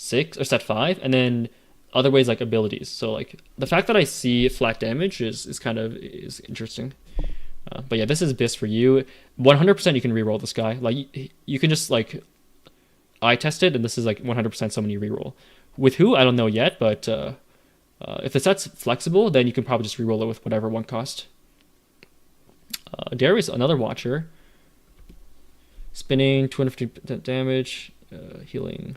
6 or stat 5, and then other ways like abilities. So like the fact that I see flat damage is kind of is interesting. But yeah, this is BIS for you. 100% you can reroll this guy. Like you can just like eye test it, and this is like 100% someone you reroll. With who, I don't know yet, but if the set's flexible, then you can probably just reroll it with whatever one cost. Darius, another watcher. Spinning, 250% damage, healing.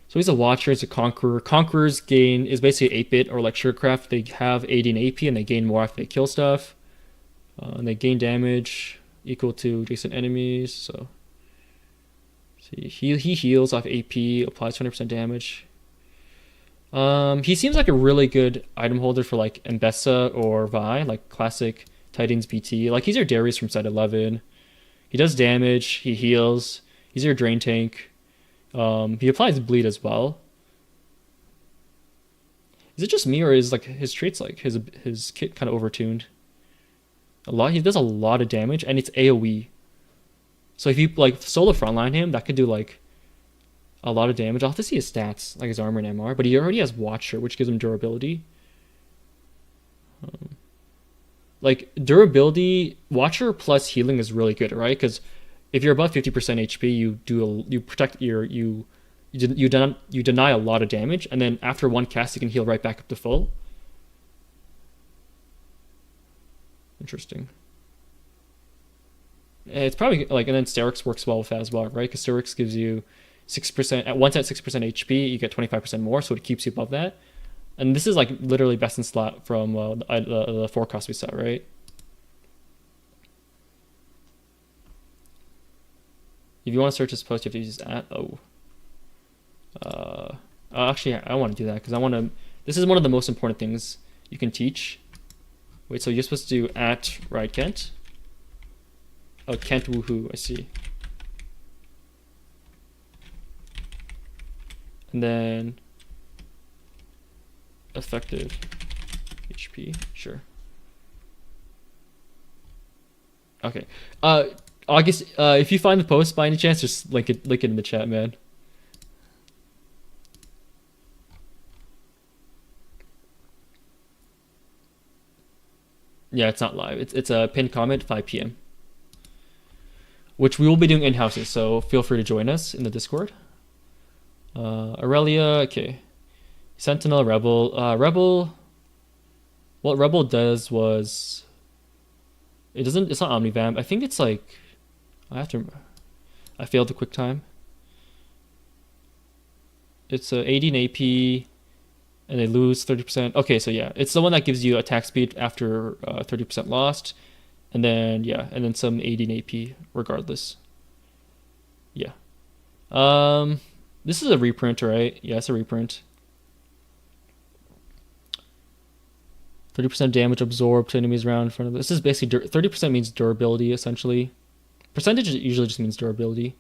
So he's a watcher, he's a conqueror. Conquerors gain is basically 8-bit or like Sugarcraft. They have 80 in AP and they gain more after they kill stuff. And they gain damage equal to adjacent enemies. So see, he heals off AP, applies 20% damage. He seems like a really good item holder for like Mbessa or Vi, like classic Titans BT. Like he's your Darius from set 11. He does damage, he heals, he's your drain tank. He applies bleed as well. Is it just me, or is like his traits like his kit kind of overtuned? He does a lot of damage, and it's AoE. So if you like solo frontline him, that could do like a lot of damage. I'll have to see his stats, like his armor and MR, but he already has Watcher, which gives him durability. Like durability, Watcher plus healing is really good, right? Because if you're above 50% HP, you protect you deny a lot of damage, and then after one cast, you can heal right back up to full. Interesting. It's probably like, and then Sterix works well with that as well, right? Because Sterix gives you 6% once at 6% HP, you get 25% more, so it keeps you above that. And this is like literally best in slot from the forecast we saw, right? If you want to search this post, you have to use actually, I want to do that because I want to. This is one of the most important things you can teach. Wait, so you're supposed to do @RideKent? Oh, Kent woohoo, I see. And then effective HP, sure. Okay. August, if you find the post by any chance, just link it in the chat, man. Yeah, it's not live. It's a pinned comment, 5 p.m. Which we will be doing in-houses, so feel free to join us in the Discord. Aurelia, okay. Sentinel, Rebel. Rebel, what Rebel does was, it's not Omnivamp. I think it's like, I failed the quick time. It's 80 in AP, and they lose 30%. Okay, so yeah, it's the one that gives you attack speed after 30% lost, and then yeah, and then some 80 in AP regardless. Yeah. This is a reprint, right? Yeah, it's a reprint. 30% damage absorbed to enemies around in front of this is basically 30% means durability essentially. Percentage usually just means durability.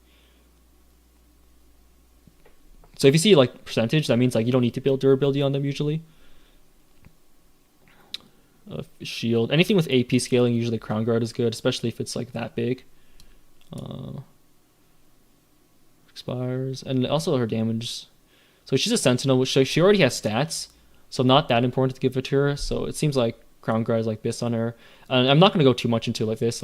So if you see like percentage, that means like you don't need to build durability on them usually. Shield, anything with AP scaling, usually Crown Guard is good, especially if it's like that big. Expires, and also her damage. So she's a Sentinel, which she already has stats, so not that important to give it to her. So it seems like Crown Guard is like BIS on her. And I'm not going to go too much into like this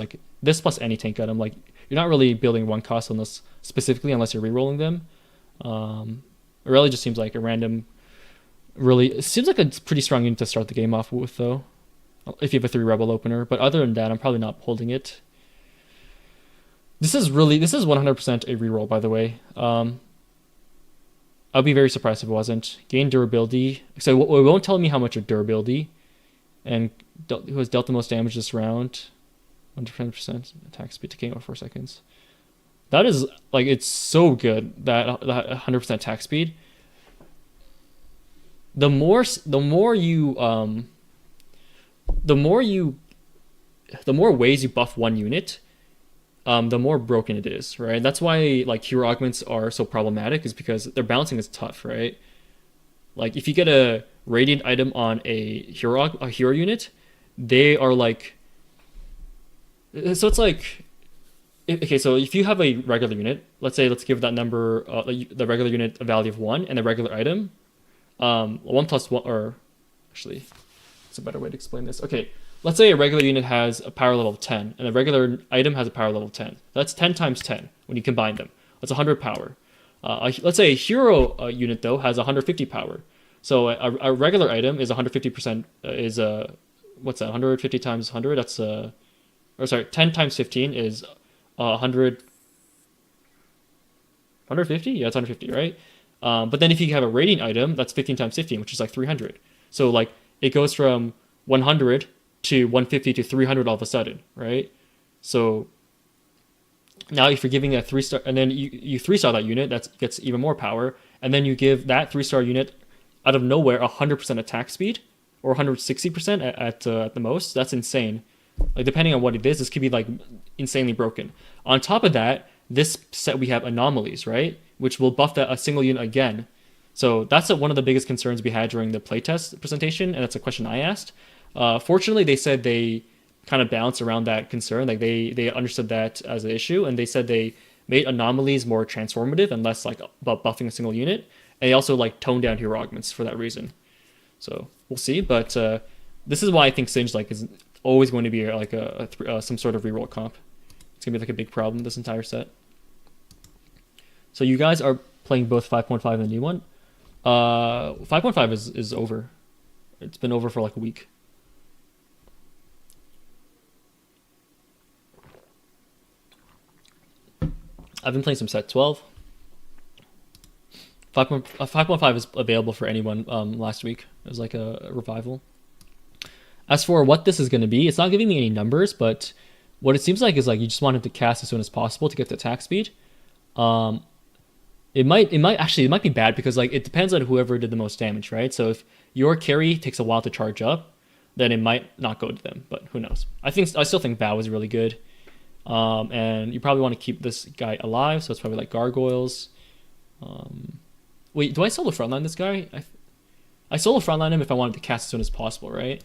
plus any tank item. Like you're not really building one cost unless you're rerolling them. It really just seems like a random. It seems like a pretty strong unit to start the game off with, though. If you have a 3 Rebel opener, but other than that, I'm probably not holding it. This is 100% a reroll, by the way. I'd be very surprised if it wasn't. Gain durability. So it won't tell me how much of durability, and who has dealt the most damage this round. 100% attack speed to over 4 seconds. That is like, it's so good, that 100% attack speed. The more ways you buff one unit, the more broken it is, right? That's why like hero augments are so problematic, is because their balancing is tough, right? Like if you get a radiant item on a hero unit, they are like, so it's like Okay, so if you have a regular unit, let's give that number the regular unit a value of 1 and the regular item 1 plus 1, or actually it's a better way to explain this. Okay, let's say a regular unit has a power level of 10 and a regular item has a power level of 10. That's 10 times 10 when you combine them. That's 100 power. Let's say a hero unit though has 150 power. So a regular item is 150% is what's that? 150 times 100. That's or sorry, 10 times 15 is 100. 150? Yeah, it's 150, right? But then if you have a rating item, that's 15 times 15, which is like 300. So like it goes from 100 to 150 to 300 all of a sudden, right? So now if you're giving a 3-star, and then you 3-star that unit, that gets even more power, and then you give that 3-star unit out of nowhere 100% attack speed, or 160% at the most. That's insane. Like depending on what it is, this could be like insanely broken. On top of that, this set we have anomalies, right? Which will buff that a single unit again. So that's one of the biggest concerns we had during the playtest presentation, and that's a question I asked. Fortunately, they said they kind of balanced around that concern. Like they understood that as an issue, and they said they made anomalies more transformative and less like about buffing a single unit. And they also like toned down hero augments for that reason. So we'll see, but this is why I think Singe like is always going to be like some sort of reroll comp. It's gonna be like a big problem this entire set. So you guys are playing both 5.5 and the new one. 5.5 is over. It's been over for like a week. I've been playing some set 12. 5.5 is available for anyone last week. It was like a revival. As for what this is going to be, it's not giving me any numbers, but what it seems like is like you just want him to cast as soon as possible to get the attack speed. It might be bad because like it depends on whoever did the most damage, right? So if your carry takes a while to charge up, then it might not go to them, but who knows? I still think Bao is really good. And you probably want to keep this guy alive, so it's probably like gargoyles. Wait, do I solo frontline this guy? I solo frontline him if I wanted to cast as soon as possible, right?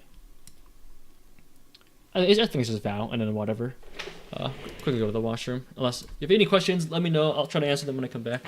I think it's just Vow and then whatever. Quickly go to the washroom. Unless if you have any questions, let me know. I'll try to answer them when I come back.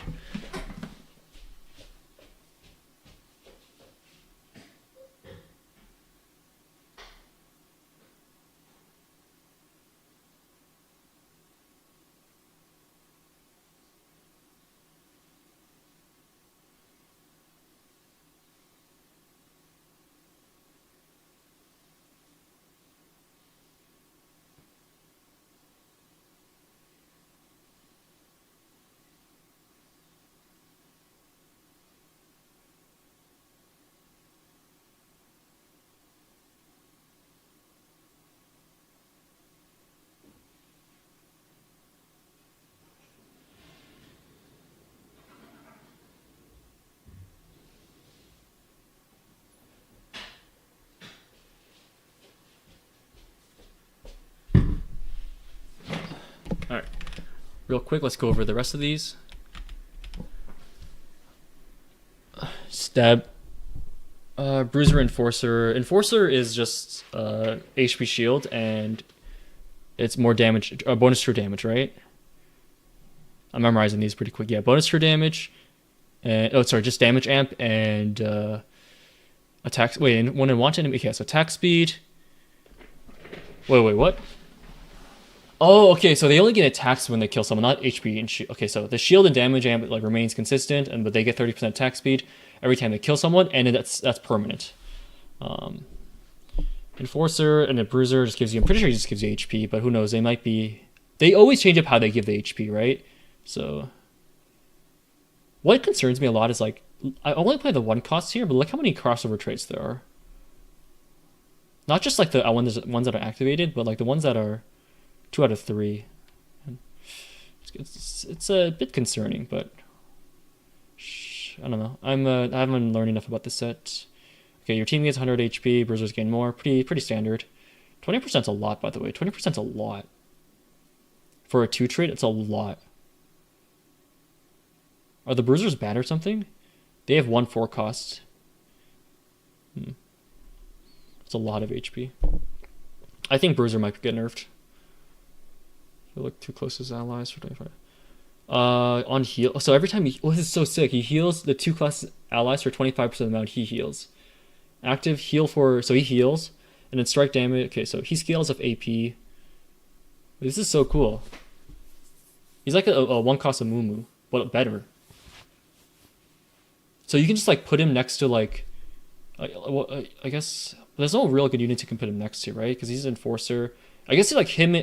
Alright. Real quick, let's go over the rest of these. Stab. Bruiser Enforcer. Enforcer is just HP shield and it's more damage, bonus true damage, right? I'm memorizing these pretty quick. Yeah, bonus true damage. And just damage amp and attack. Wait, and when I want enemy, okay, so attack speed. Wait, what? Oh, okay. So they only get attacks when they kill someone, not HP and shield. Okay, so the shield and damage amp like remains consistent, but they get 30% attack speed every time they kill someone, and that's permanent. Enforcer and a Bruiser just gives you. I'm pretty sure it just gives you HP, but who knows? They might be. They always change up how they give the HP, right? So, what concerns me a lot is like I only play the one cost here, but look how many crossover traits there are. Not just like the ones that are activated, but like the ones that are 2 out of 3. It's a bit concerning, but I don't know. I haven't learned enough about this set. Okay, your team gets 100 HP, Bruisers gain more. Pretty standard. 20%'s a lot, by the way. 20%'s a lot. For a 2 trait, it's a lot. Are the Bruisers bad or something? They have 1/4 cost. It's a lot of HP. I think Bruiser might get nerfed. You look too close to his allies for 25. On heal. So every time this is so sick. He heals the 2 class allies for 25% of the amount he heals. Active heal so he heals, and then strike damage. Okay, so he scales up AP. This is so cool. He's like a 1 cost of Mumu, but better. So you can just like put him next to like, I guess there's no real good units you can put him next to, right? Because he's an enforcer. I guess like him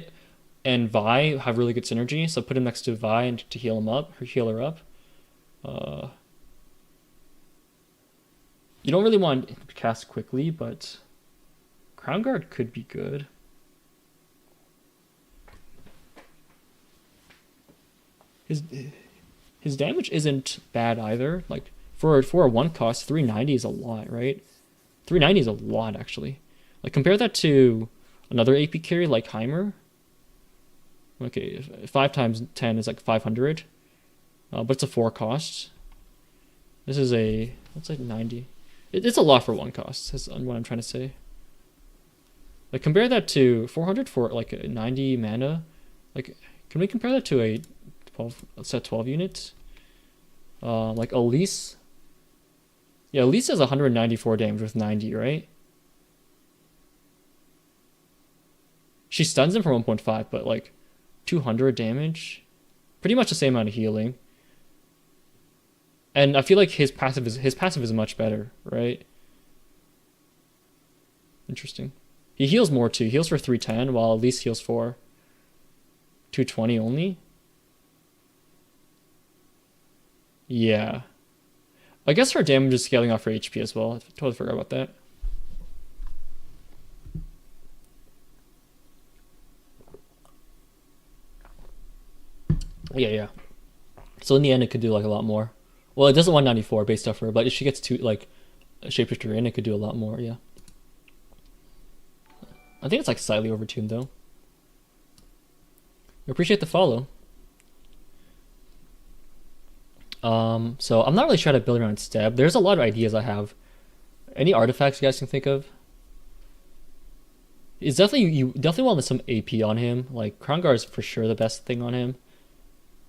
and Vi have really good synergy, so put him next to Vi and to heal him up, or heal her up. You don't really want to cast quickly, but Crown Guard could be good. His damage isn't bad either. Like for a 1 cost, 390 is a lot, right? 390 is a lot actually. Like compare that to another AP carry like Heimer. Okay, 5 times 10 is like 500, but it's a 4 cost. This is what's like 90. It's a lot for 1 cost. That's what I'm trying to say. Like compare that to 400 for like a 90 mana. Like can we compare that to a 12 units? Like Elise. Yeah, Elise has 194 damage with 90, right? She stuns him for 1.5, but like 200 damage, pretty much the same amount of healing. And I feel like his passive is much better, right? Interesting. He heals more too. He heals for 310, while Elise heals for 220 only. Yeah. I guess her damage is scaling off her HP as well. I totally forgot about that. Yeah. So in the end, it could do like a lot more. Well, it doesn't 194 based off her, but if she gets to like a shapeshifter in, it could do a lot more. Yeah. I think it's like slightly overtuned though. I appreciate the follow. So I'm not really trying to build around Steb. There's a lot of ideas I have. Any artifacts you guys can think of? It's definitely you definitely want some AP on him. Like Crown Guard is for sure the best thing on him.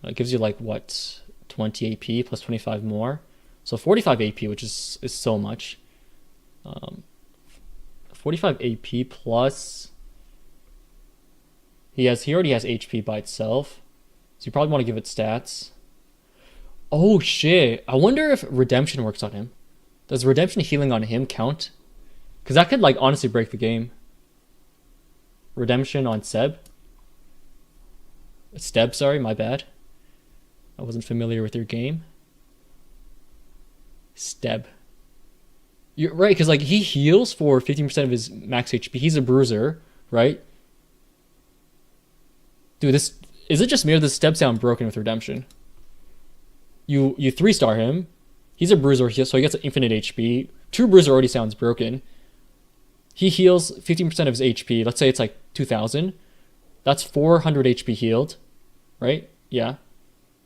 It gives you like what 20 AP plus 25 more, so 45 AP, which is so much. 45 AP plus he already has HP by itself, so you probably want to give it stats. Oh shit! I wonder if redemption works on him. Does redemption healing on him count? Because that could like honestly break the game. Redemption on Steb, sorry, my bad. I wasn't familiar with your game. Steb. You're right, because like he heals for 15% of his max HP. He's a bruiser, right? Dude, is it just me or does Steb sound broken with redemption? You 3-star him. He's a bruiser, so he gets infinite HP. True bruiser already sounds broken. He heals 15% of his HP. Let's say it's like 2,000. That's 400 HP healed, right? Yeah.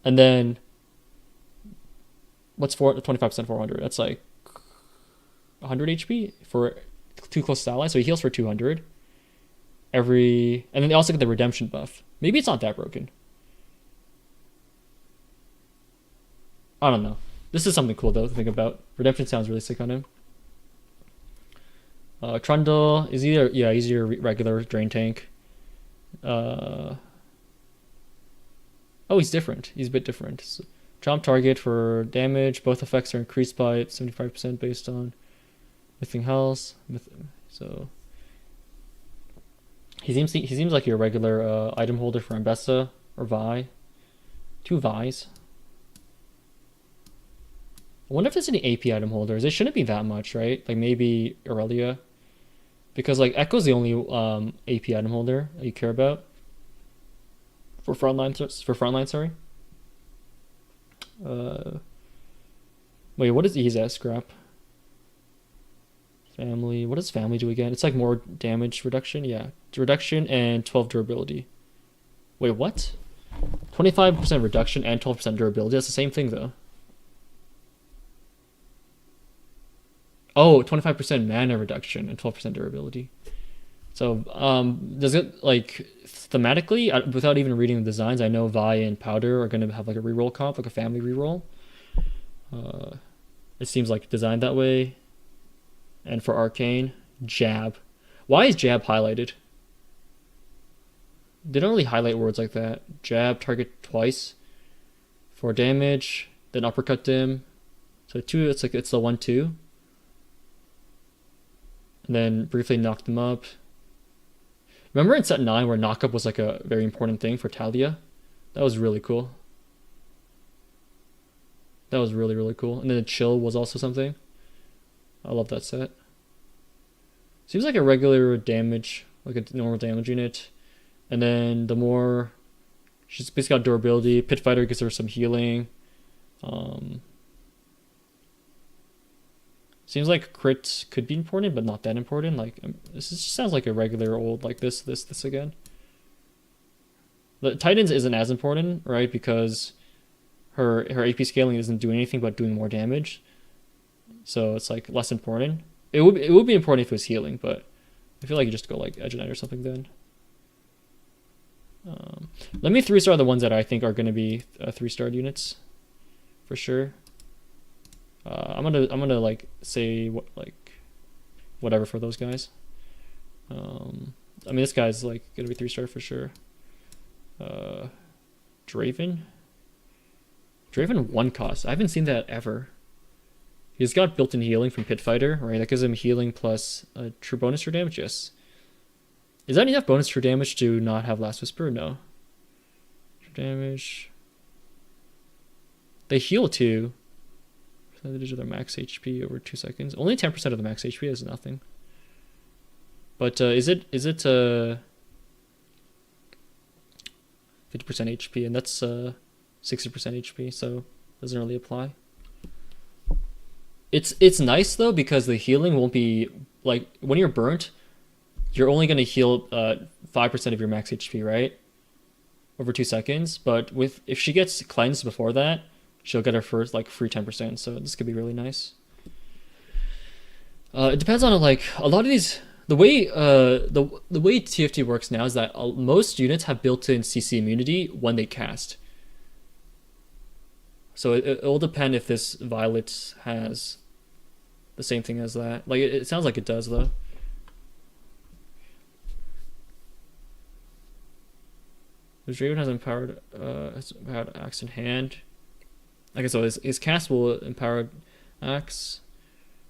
And then what's 25% 400? That's like 100 HP for 2 close allies. So he heals for 200 and then they also get the redemption buff. Maybe it's not that broken. I don't know. This is something cool though to think about. Redemption sounds really sick on him. Trundle is he's your regular drain tank. Oh, he's different. He's a bit different. So, jump target for damage. Both effects are increased by 75% based on mything health. So he seems like your regular item holder for Ambessa or Vi. 2 Vi's. I wonder if there's any AP item holders. It shouldn't be that much, right? Like maybe Aurelia, because like Echo's the only AP item holder that you care about. For frontline, sorry. Wait, what is he's at scrap? Family. What does family do again? It's like more damage reduction. Yeah, reduction and 12 durability. Wait, what? 25% reduction and 12% durability. That's the same thing though. Oh, 25% mana reduction and 12% durability. So does it like thematically without even reading the designs? I know Vi and Powder are gonna have like a reroll comp, like a family reroll. It seems like designed that way. And for Arcane, Jab. Why is Jab highlighted? They don't really highlight words like that. Jab, target twice for damage, then uppercut them. So two, it's like it's the 1-2. And then briefly knock them up. Remember in set 9 where knock up was like a very important thing for Talia? That was really cool. That was really, really cool. And then the chill was also something. I love that set. Seems like a regular damage, like a normal damage unit. And then the more, she's basically got durability. Pit Fighter gives her some healing. Seems like crit could be important, but not that important. Like this just sounds like a regular old like this again. The Titans isn't as important, right? Because her AP scaling doesn't do anything but doing more damage. So it's like less important. It would be important if it was healing, but I feel like you just go like Edge Knight or something then. Let me 3-star the ones that I think are going to be 3-star units, for sure. I'm gonna like say what like whatever for those guys. I mean this guy's like gonna be 3-star for sure. Draven 1 cost. I haven't seen that ever. He's got built-in healing from Pit Fighter, right? That gives him healing plus a true bonus for damage. Yes. Is that enough bonus for damage to not have Last Whisper? No. For damage. They heal too. Percentage of their max HP over 2 seconds. Only 10% of the max HP is nothing. But is it 50% HP, and that's 60% HP, so doesn't really apply. It's nice though because the healing won't be like when you're burnt, you're only gonna heal 5% of your max HP, right? Over 2 seconds. But if she gets cleansed before that, she'll get her first like free 10%. So this could be really nice. It depends on like a lot of these. The way the way TFT works now is that most units have built-in CC immunity when they cast. So it'll depend if this Violet has the same thing as that. Like it sounds like it does though. The Draven has empowered axe in hand. Like so his cast will empower axe,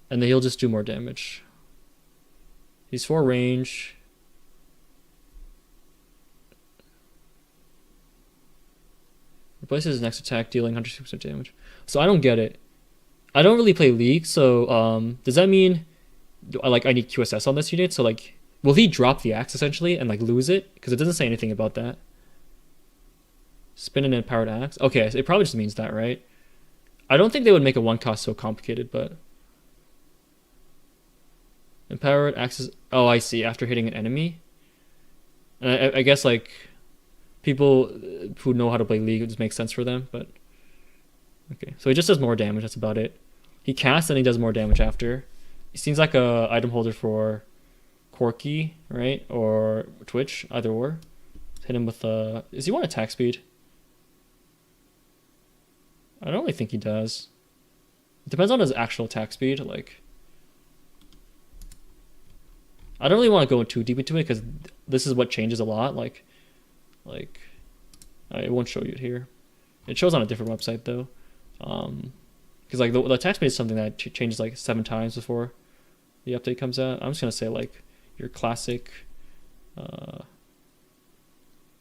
and then he'll just do more damage. He's 4 range. Replaces his next attack, dealing 160% damage. So I don't get it. I don't really play League, so does that mean I need QSS on this unit? So like, will he drop the axe essentially and like lose it? Because it doesn't say anything about that. Spin an empowered axe. Okay, so it probably just means that, right? I don't think they would make a 1 cost so complicated, but empowered axes. Oh, I see. After hitting an enemy, and I guess like people who know how to play League, it just makes sense for them. But okay, so he just does more damage. That's about it. He casts and he does more damage after. He seems like a item holder for Corky, right, or Twitch, either or. Hit him with Does he want attack speed? I don't really think he does. It depends on his actual attack speed. Like, I don't really want to go too deep into it because this is what changes a lot. Like, I won't show you it here. It shows on a different website though. Because like the attack speed is something that changes like 7 times before the update comes out. I'm just gonna say like your classic.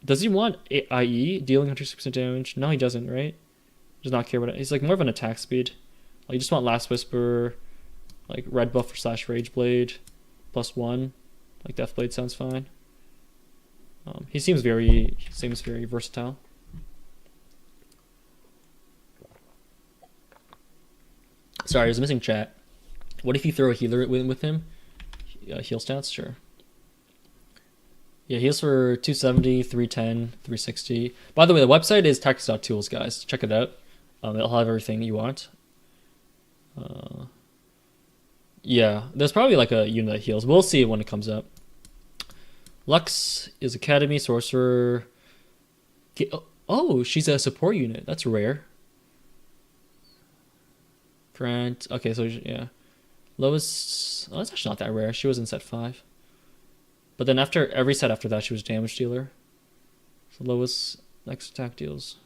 Does he want IE dealing 160% damage? No, he doesn't. Right? Does not care what he's like more of an attack speed. Like you just want Last Whisper, like red buff / Rage Blade, +1. Like Death Blade sounds fine. He seems very versatile. Sorry, I was missing chat. What if you throw a healer with him? Heal stats, sure. Yeah, heals for 270, 310, 360. By the way, the website is tactics.tools, guys. Check it out. It'll have everything you want. Yeah, there's probably like a unit that heals. We'll see it when it comes up. Lux is Academy, Sorcerer. Oh, she's a support unit. That's rare. Grant. Okay, so yeah. Lois. Oh, that's actually not that rare. She was in set 5. But then after every set after that, she was damage dealer. So Lois next attack deals.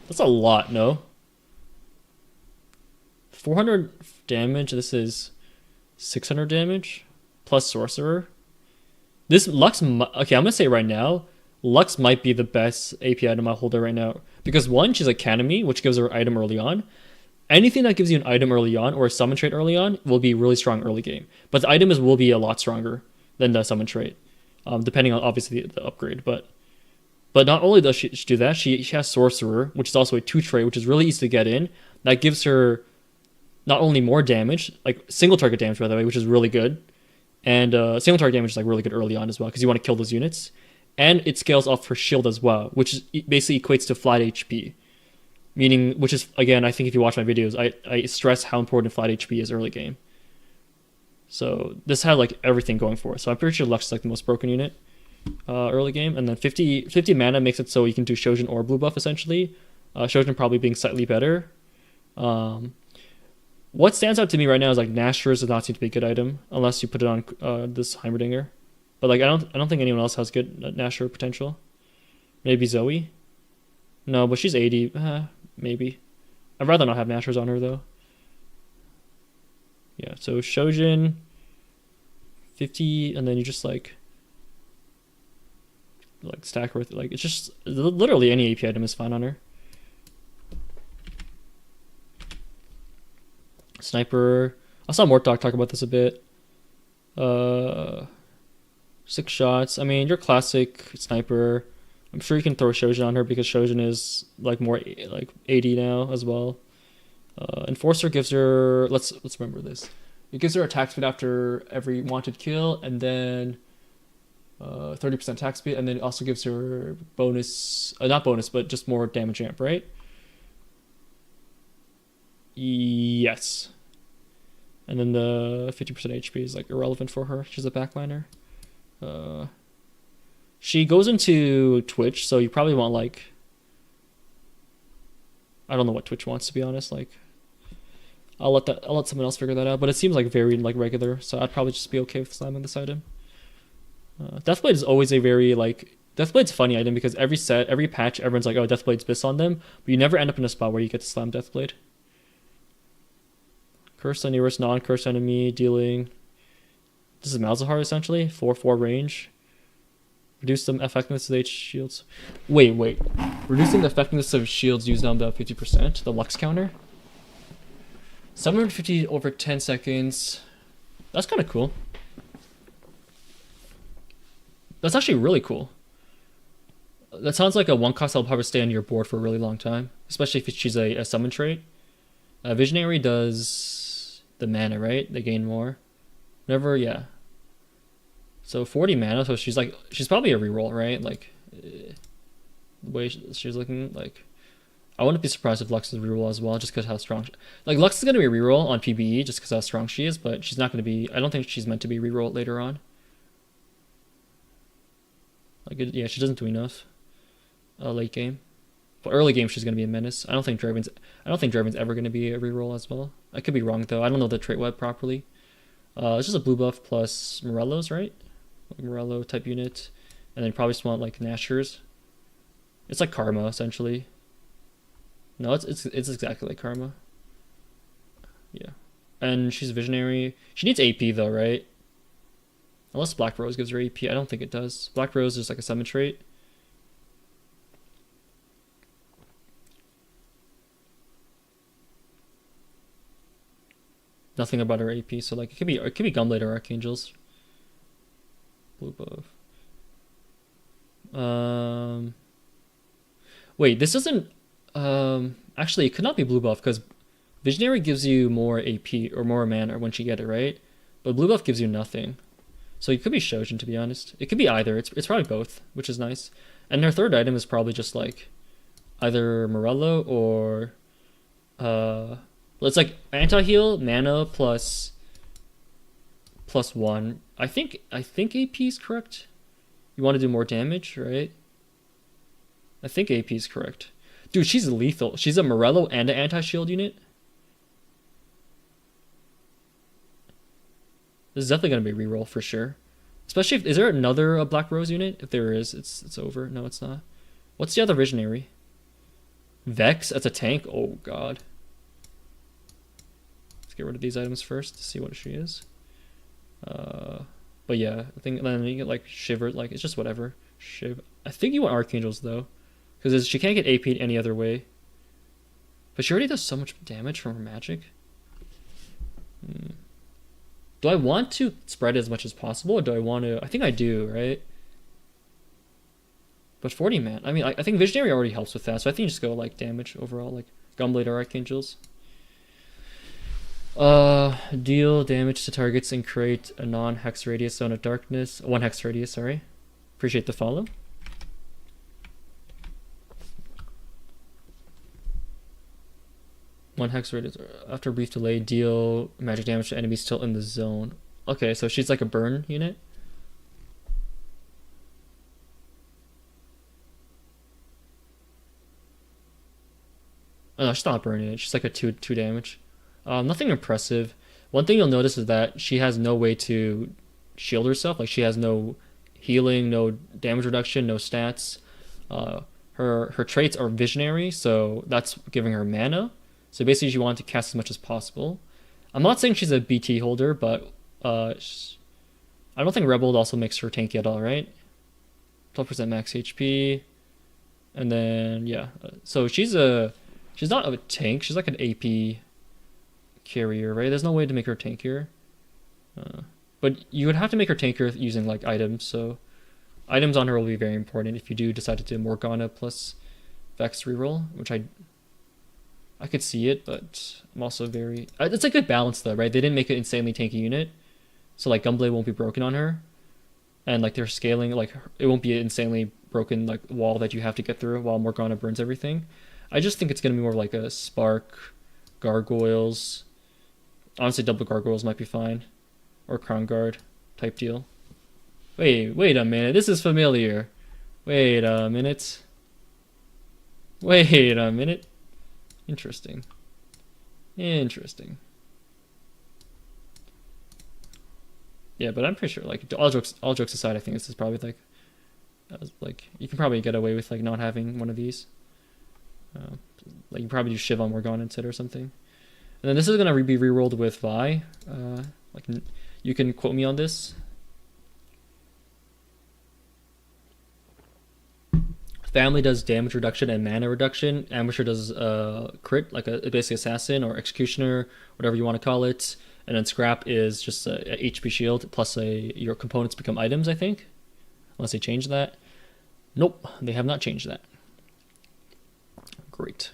That's a lot, no? 400 damage. This is 600 damage plus sorcerer. This Lux. Okay, I'm gonna say right now, Lux might be the best AP item I hold her right now because one, she's Academy, which gives her an item early on. Anything that gives you an item early on or a summon trait early on will be really strong early game. But the item will be a lot stronger than the summon trait, depending on obviously the upgrade. But not only does she do that, she has Sorcerer, which is also a 2 trait, which is really easy to get in. That gives her not only more damage, like single target damage by the way, which is really good, and single target damage is like really good early on as well because you want to kill those units. And it scales off her shield as well, which is basically equates to flat HP. Meaning, which is, again, I think if you watch my videos, I stress how important flat HP is early game. So this had like everything going for it. So I'm pretty sure Lux is like the most broken unit early game. And then 50 mana makes it so you can do Shojin or blue buff essentially. Shojin probably being slightly better. What stands out to me right now is like Nashor's does not seem to be a good item unless you put it on this Heimerdinger. But like I don't think anyone else has good Nashor potential. Maybe Zoe. No, but she's 80. Maybe. I'd rather not have Nashors on her though. Yeah, so Shojin 50, and then you just like stack with like it's just literally any AP item is fine on her. Sniper. I saw Mortdog talk about this a bit. 6 shots. I mean, your classic sniper. I'm sure you can throw Shojin on her because Shojin is like more like 80 now as well. Enforcer gives her let's remember this. It gives her attack speed after every wanted kill, and then 30% attack speed, and then it also gives her bonus, not bonus, but just more damage amp, right? Yes. And then the 50% HP is like irrelevant for her. She's a backliner. She goes into Twitch, so you probably want like, I don't know what Twitch wants to be honest. Like, I'll let someone else figure that out. But it seems like very like regular, so I'd probably just be okay with slamming this item. Deathblade is always a very like Deathblade's a funny item because every set, every patch, everyone's like, oh, Deathblade's bis on them, but you never end up in a spot where you get to slam Deathblade. Curse on nearest non-cursed enemy, dealing. This is Malzahar essentially, 4/4 range. Reduce the effectiveness of H shields. Wait. Reducing the effectiveness of shields used down about 50%. The Lux counter. 750 over 10 seconds. That's kind of cool. That's actually really cool. That sounds like a one cost that'll probably stay on your board for a really long time, especially if she's a summon trait. Visionary does the mana, right? They gain more. Never, yeah. So 40 mana, so she's probably a reroll, right? Like, the way she's looking, like, I wouldn't be surprised if Lux is a reroll as well, just because how strong, like, Lux is going to be a reroll on PBE just because how strong she is, but she's not going to be, I don't think she's meant to be reroll later on. Like, yeah, she doesn't do enough late game. But early game, she's going to be a menace. I don't think Draven's ever going to be a reroll as well. I could be wrong, though. I don't know the trait web properly. It's just a blue buff plus Morello's, right? Like Morello type unit. And then you probably just want, like, Nashor's. It's like Karma, essentially. No, it's exactly like Karma. Yeah. And she's Visionary. She needs AP, though, right? Unless Black Rose gives her AP. I don't think it does. Black Rose is like a summon trait. Nothing about her AP, so like it could be Gunblade or Archangels. Blue buff. Wait, this doesn't. Actually, it could not be blue buff because Visionary gives you more AP or more mana once you get it, right? But blue buff gives you nothing. So it could be Shojin, to be honest. It could be either. It's probably both, which is nice. And her third item is probably just like either Morello or it's like anti-heal, mana plus +1. I think AP is correct. You want to do more damage, right? I think AP is correct. Dude, she's lethal. She's a Morello and an anti-shield unit. This is definitely gonna be reroll for sure. Especially if, is there another Black Rose unit? If there is, it's over. No, it's not. What's the other Visionary? Vex as a tank? Oh god. Let's get rid of these items first to see what she is. But yeah, I think then you get like Shiver, like it's just whatever. Shiv. I think you want Archangels though, because she can't get AP'd any other way. But she already does so much damage from her magic. Do I want to spread as much as possible, or do I want to? I think I do, right? But 40 man. I mean, I think Visionary already helps with that, so I think you just go like damage overall, like Gunblade or Archangels. Deal damage to targets and create a non-hex radius zone of darkness. 1 hex radius, sorry. Appreciate the follow. One hex radius. After a brief delay, deal magic damage to enemies still in the zone. Okay, so she's like a burn unit. Oh, no, she's not a burn unit. She's like a 2 damage. Nothing impressive. One thing you'll notice is that she has no way to shield herself. Like she has no healing, no damage reduction, no stats. Her traits are visionary, so that's giving her mana. So basically, you want to cast as much as possible. I'm not saying she's a BT holder, but I don't think Rebel also makes her tanky at all, right? 12% max HP, and then yeah. So she's not a tank. She's like an AP carrier, right? There's no way to make her tankier. But you would have to make her tankier using like items. So items on her will be very important if you do decide to do Morgana plus Vex reroll, which I could see it, but I'm also very... It's a good balance though, right? They didn't make an insanely tanky unit, so like Gunblade won't be broken on her, and like they're scaling, like it won't be an insanely broken like wall that you have to get through while Morgana burns everything. I just think it's gonna be more like a Spark, Gargoyles. Honestly, double Gargoyles might be fine, or Crown Guard type deal. Wait a minute. This is familiar. Wait a minute. Interesting. Yeah, but I'm pretty sure, like, all jokes aside, I think this is probably like you can probably get away with like not having one of these. Like you probably do Shiv on Morgana instead or something. And then this is gonna be rerolled with Vi. Like you can quote me on this. Family does damage reduction and mana reduction. Ambusher does crit, like a basic assassin or executioner, whatever you want to call it. And then scrap is just a HP shield plus your components become items, I think. Unless they change that. Nope, they have not changed that. Great.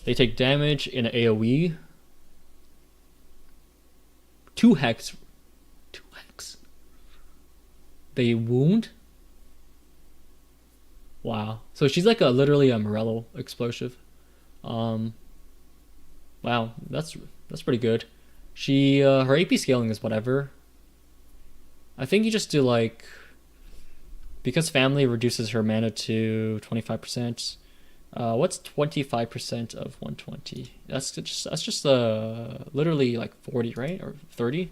They take damage in an AoE. 2 hex. They wound. Wow. So she's like literally a Morello explosive. Wow, that's pretty good. She her AP scaling is whatever. I think you just do like, because family reduces her mana to 25%. What's 25% of 120? That's just literally like 40, right? Or 30?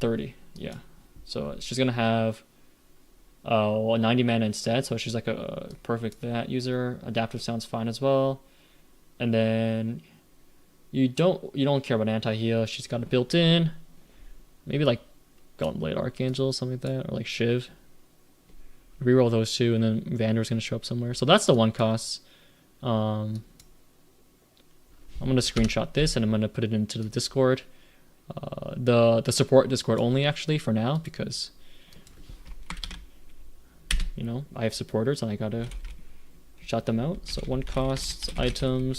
30, yeah. So she's gonna have 90 mana instead, so she's like a perfect that user. Adaptive sounds fine as well. And then you don't care about anti-heal. She's got it built in. Maybe like Gunblade Archangel, something like that, or like Shiv. Reroll those two, and then Vander's gonna show up somewhere. So that's the 1 cost. I'm gonna screenshot this and I'm gonna put it into the Discord. The support Discord only actually for now, because I have supporters and I gotta shout them out. So 1 cost items.